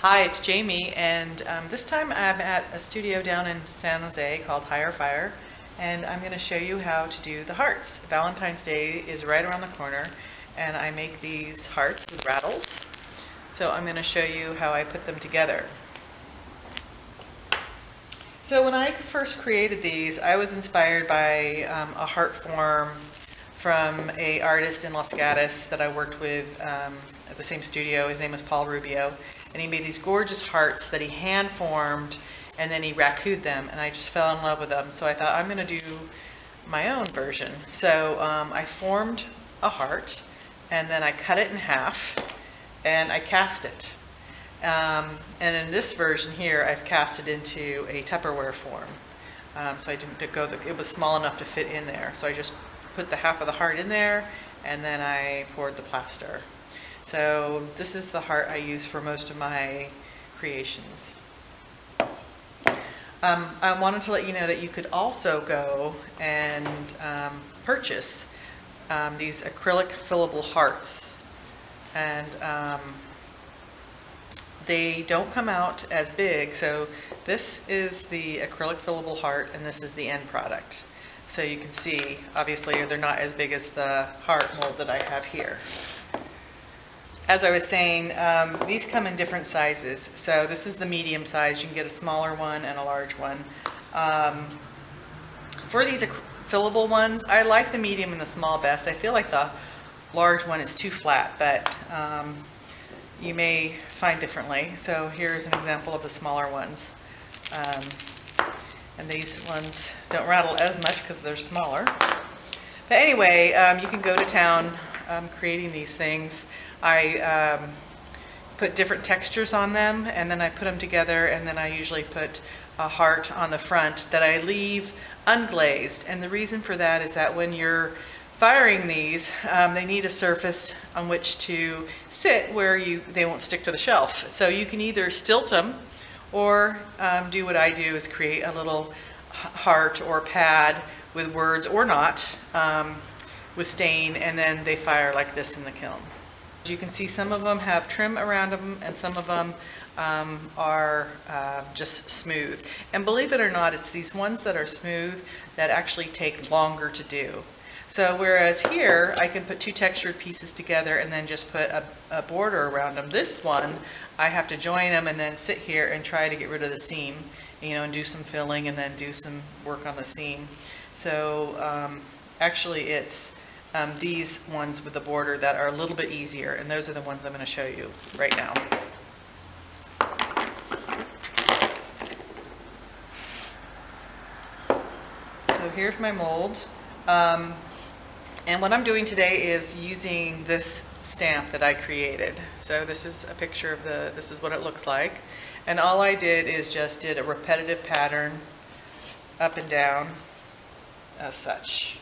Hi, it's Jamie, and this time I'm at a studio down in San Jose called Higher Fire, and I'm going to show you how to do the hearts. Valentine's Day is right around the corner, and I make these hearts with rattles. So I'm going to show you how I put them together. So when I first created these, I was inspired by a heart form from an artist in Los Gatos that I worked with at the same studio. His name was Paul Rubio, and he made these gorgeous hearts that he hand formed, and then he raccooed them, and I just fell in love with them. So I thought, I'm going to do my own version. So I formed a heart, and then I cut it in half, and I cast it. And in this version here, I've cast it into a Tupperware form. So I didn't go, it was small enough to fit in there. So I just put the half of the heart in there, and then I poured the plaster. So this is the heart I use for most of my creations. I wanted to let you know that you could also go and purchase these acrylic fillable hearts. And they don't come out as big. So this is the acrylic fillable heart, and this is the end product. So you can see, obviously, they're not as big as the heart mold that I have here. As I was saying, these come in different sizes. So this is the medium size. You can get a smaller one and a large one. For these fillable ones, I like the medium and the small best. I feel like the large one is too flat, but you may find differently. So here's an example of the smaller ones. And these ones don't rattle as much because they're smaller. But anyway, you can go to town creating these things. I put different textures on them, and then I put them together, and then I usually put a heart on the front that I leave unglazed. And the reason for that is that when you're firing these, they need a surface on which to sit where they won't stick to the shelf. So you can either stilt them, or do what I do is create a little heart or pad with words or not, with stain, and then they fire like this in the kiln. You can see some of them have trim around them, and some of them are just smooth. And believe it or not, it's these ones that are smooth that actually take longer to do. So whereas here, I can put two textured pieces together and then just put a border around them. This one, I have to join them and then sit here and try to get rid of the seam, and do some filling and then do some work on the seam. So actually it's these ones with the border that are a little bit easier, and those are the ones I'm going to show you right now. So here's my mold. And what I'm doing today is using this stamp that I created. So this is a picture of this is what it looks like. And all I did is just did a repetitive pattern up and down as such.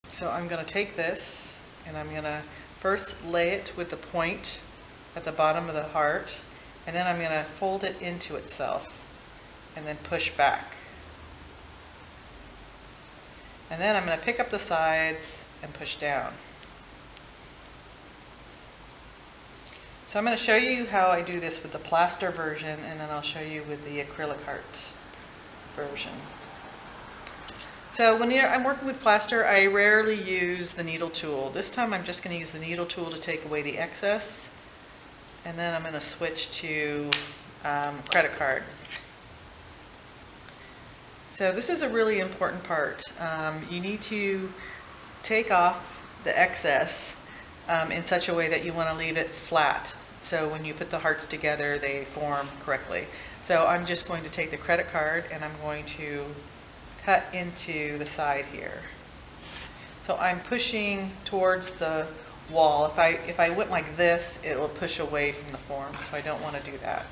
So I'm going to take this, and I'm going to first lay it with the point at the bottom of the heart, and then I'm going to fold it into itself and then push back. And then I'm going to pick up the sides and push down. So I'm going to show you how I do this with the plaster version, and then I'll show you with the acrylic heart version. So when I'm working with plaster, I rarely use the needle tool. This time I'm just going to use the needle tool to take away the excess, and then I'm going to switch to credit card. So this is a really important part. You need to take off the excess in such a way that you want to leave it flat. So when you put the hearts together, they form correctly. So I'm just going to take the credit card, and I'm going to cut into the side here. So I'm pushing towards the wall. If I went like this, it will push away from the form, so I don't want to do that.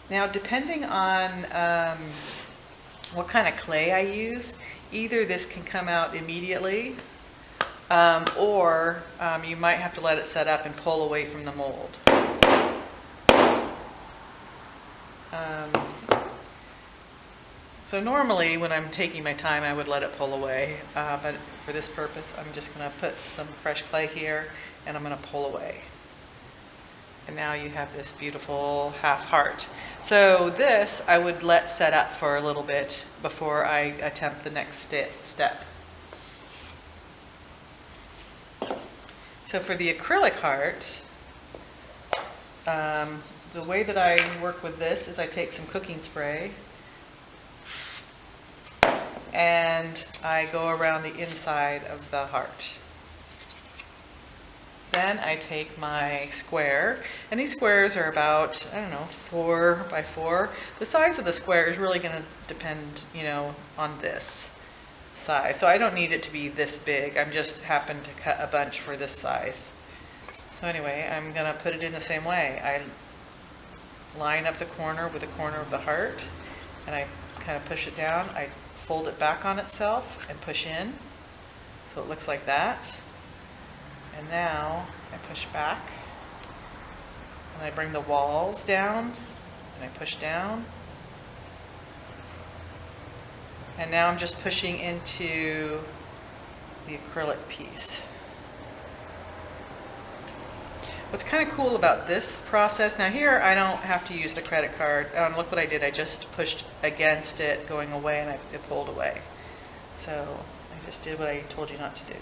Now, depending on what kind of clay I use, either this can come out immediately, or you might have to let it set up and pull away from the mold. So normally when I'm taking my time, I would let it pull away, but for this purpose, I'm just going to put some fresh clay here and I'm going to pull away. And now you have this beautiful half heart. So this I would let set up for a little bit before I attempt the next step. So for the acrylic heart, the way that I work with this is I take some cooking spray and I go around the inside of the heart. Then I take my square, and these squares are about, I don't know, 4 by 4. The size of the square is really going to depend, you know, on this size. So I don't need it to be this big. I'm just happen to cut a bunch for this size. So anyway, I'm going to put it in the same way. I line up the corner with the corner of the heart, and I kind of push it down. I fold it back on itself and push in, so it looks like that. And now I push back, and I bring the walls down, and I push down. And now I'm just pushing into the acrylic piece. What's kind of cool about this process, now here I don't have to use the credit card. Look what I did, I just pushed against it going away and it pulled away. So I just did what I told you not to do.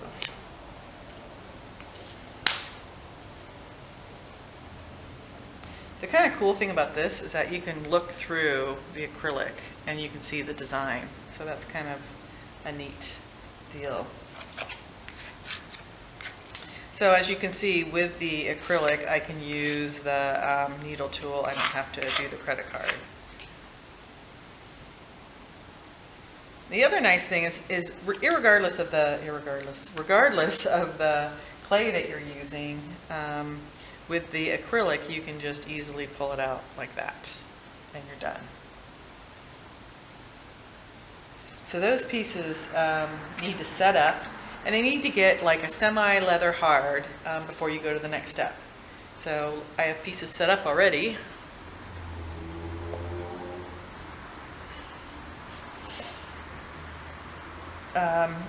The kind of cool thing about this is that you can look through the acrylic and you can see the design. So that's kind of a neat deal. So as you can see with the acrylic, I can use the needle tool. I don't have to do the credit card. The other nice thing is regardless of the clay that you're using, with the acrylic, you can just easily pull it out like that, and you're done. So those pieces need to set up, and they need to get like a semi-leather hard before you go to the next step. So I have pieces set up already.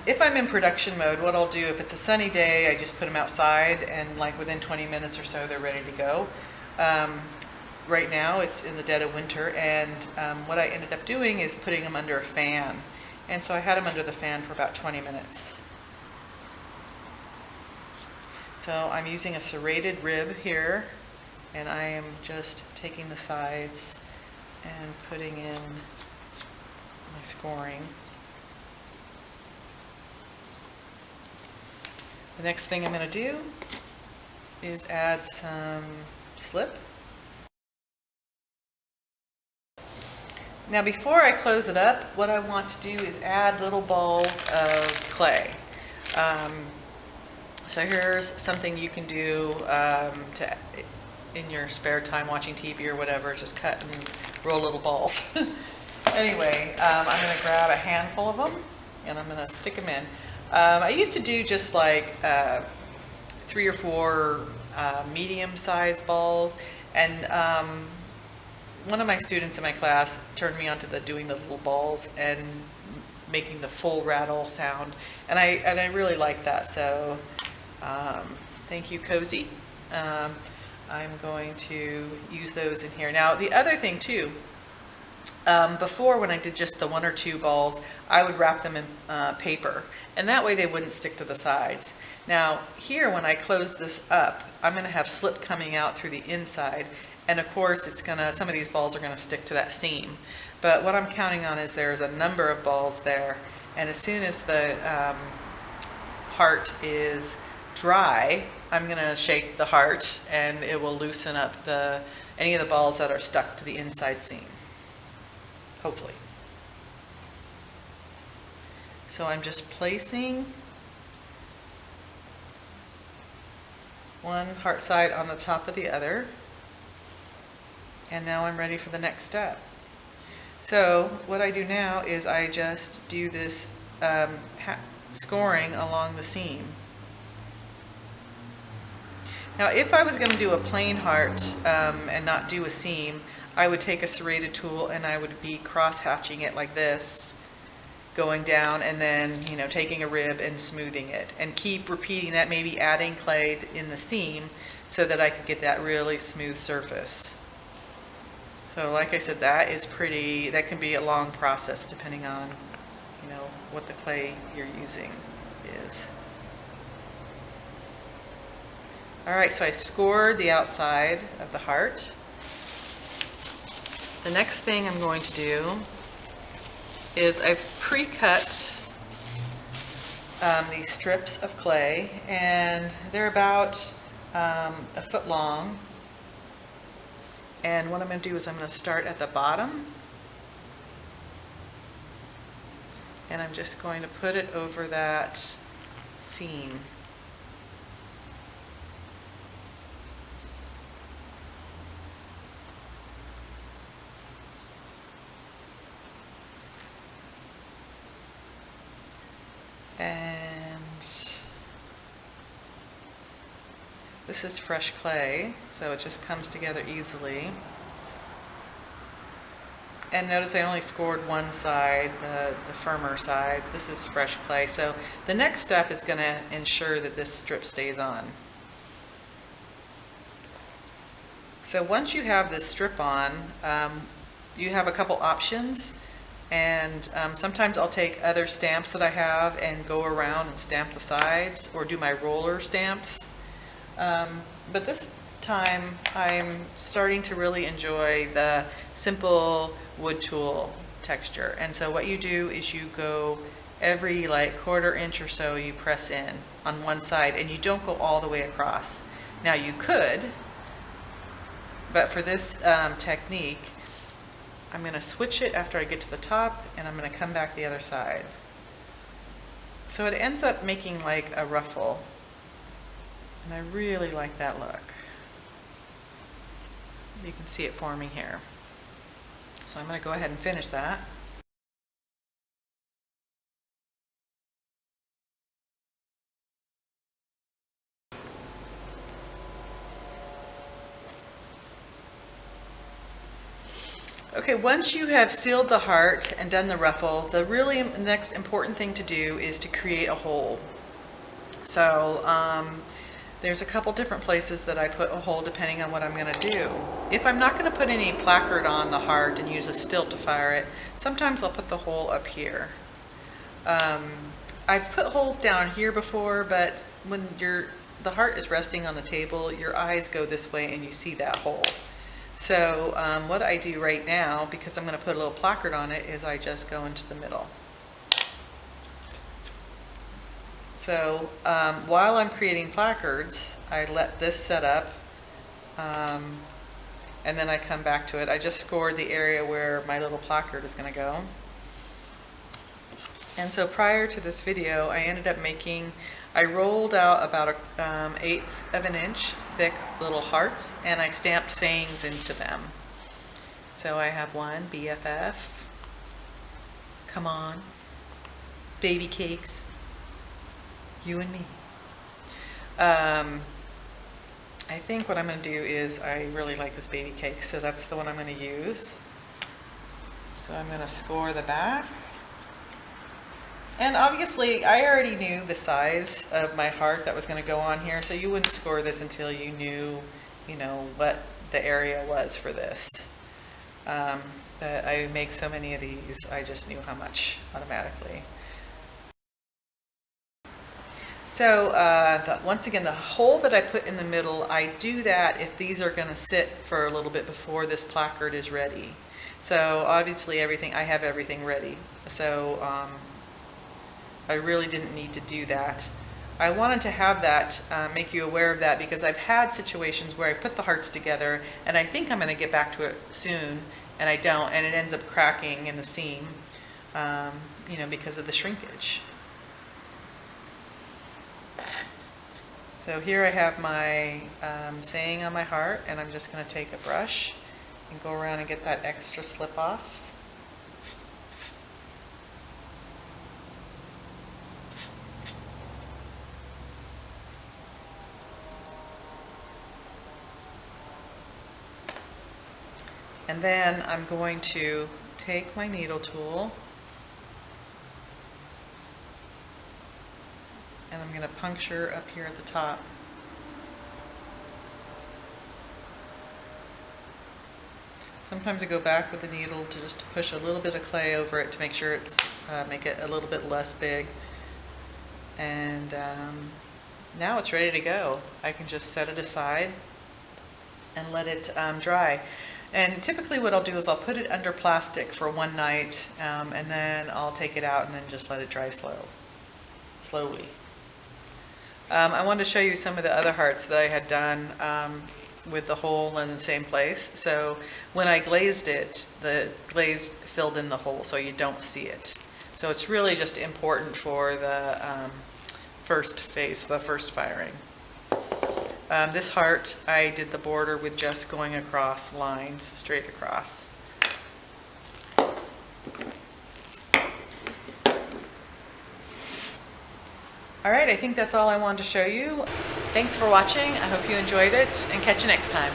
If I'm in production mode, what I'll do, if it's a sunny day, I just put them outside, and like within 20 minutes or so, they're ready to go. Right now, it's in the dead of winter, and what I ended up doing is putting them under a fan. And so I had them under the fan for about 20 minutes. So I'm using a serrated rib here, and I am just taking the sides and putting in my scoring. The next thing I'm going to do is add some slip. Now before I close it up, what I want to do is add little balls of clay. So here's something you can do in your spare time watching TV or whatever, just cut and roll little balls. Anyway, I'm going to grab a handful of them and I'm going to stick them in. I used to do just like 3 or 4 medium-sized balls, and one of my students in my class turned me on to doing the little balls and making the full rattle sound, and I really like that. So thank you, Cozy. I'm going to use those in here. Now the other thing too, before when I did just the 1 or 2 balls, I would wrap them in paper, and that way they wouldn't stick to the sides. Now here, when I close this up, I'm going to have slip coming out through the inside, and of course it's gonna, some of these balls are going to stick to that seam. But what I'm counting on is there's a number of balls there, and as soon as the heart is dry, I'm going to shake the heart and it will loosen up any of the balls that are stuck to the inside seam. Hopefully. So I'm just placing one heart side on the top of the other, and now I'm ready for the next step. So what I do now is I just do this scoring along the seam. Now if I was going to do a plain heart and not do a seam, I would take a serrated tool and I would be cross-hatching it like this, going down, and then, you know, taking a rib and smoothing it, and keep repeating that, maybe adding clay in the seam so that I could get that really smooth surface. So like I said, that can be a long process depending on, you know, what the clay you're using is. All right, so I scored the outside of the heart. The next thing I'm going to do is I've pre-cut these strips of clay, and they're about a foot long. And what I'm going to do is I'm going to start at the bottom, and I'm just going to put it over that seam. And this is fresh clay, so it just comes together easily. And notice I only scored one side, the firmer side. This is fresh clay. So the next step is going to ensure that this strip stays on. So once you have this strip on, you have a couple options. And sometimes I'll take other stamps that I have and go around and stamp the sides, or do my roller stamps. But this time I'm starting to really enjoy the simple wood tool texture. And so what you do is you go every like 1/4 inch or so, you press in on one side, and you don't go all the way across. Now you could, but for this technique, I'm going to switch it after I get to the top, and I'm going to come back the other side. So it ends up making like a ruffle, and I really like that look. You can see it forming here. So I'm going to go ahead and finish that. Okay, once you have sealed the heart and done the ruffle, the really next important thing to do is to create a hole. So there's a couple different places that I put a hole depending on what I'm going to do. If I'm not going to put any placard on the heart and use a stilt to fire it, sometimes I'll put the hole up here. I've put holes down here before, but when the heart is resting on the table, your eyes go this way and you see that hole. So what I do right now, because I'm going to put a little placard on it, is I just go into the middle. So while I'm creating placards, I let this set up, and then I come back to it. I just scored the area where my little placard is going to go. And so prior to this video, I ended up I rolled out about 1/8 of an inch thick little hearts, and I stamped sayings into them. So I have one, BFF, come on, baby cakes, you and me. I think what I'm going to do is, I really like this baby cake, so that's the one I'm going to use. So I'm going to score the back. And obviously, I already knew the size of my heart that was going to go on here, so you wouldn't score this until you knew, you know, what the area was for this. But I make so many of these, I just knew how much automatically. So once again, the hole that I put in the middle, I do that if these are going to sit for a little bit before this placard is ready. So obviously I have everything ready. So I really didn't need to do that. I wanted to have that, make you aware of that, because I've had situations where I put the hearts together and I think I'm going to get back to it soon, and I don't, and it ends up cracking in the seam, you know, because of the shrinkage. So here I have my saying on my heart, and I'm just going to take a brush and go around and get that extra slip off. And then I'm going to take my needle tool and I'm going to puncture up here at the top. Sometimes I go back with the needle to just push a little bit of clay over it to make sure it's, make it a little bit less big. And now it's ready to go. I can just set it aside and let it dry. And typically what I'll do is I'll put it under plastic for one night, and then I'll take it out and then just let it dry slowly. I wanted to show you some of the other hearts that I had done with the hole in the same place. So when I glazed it, the glaze filled in the hole so you don't see it. So it's really just important for the first phase, the first firing. This heart, I did the border with just going across lines, straight across. All right, I think that's all I wanted to show you. Thanks for watching. I hope you enjoyed it, and catch you next time.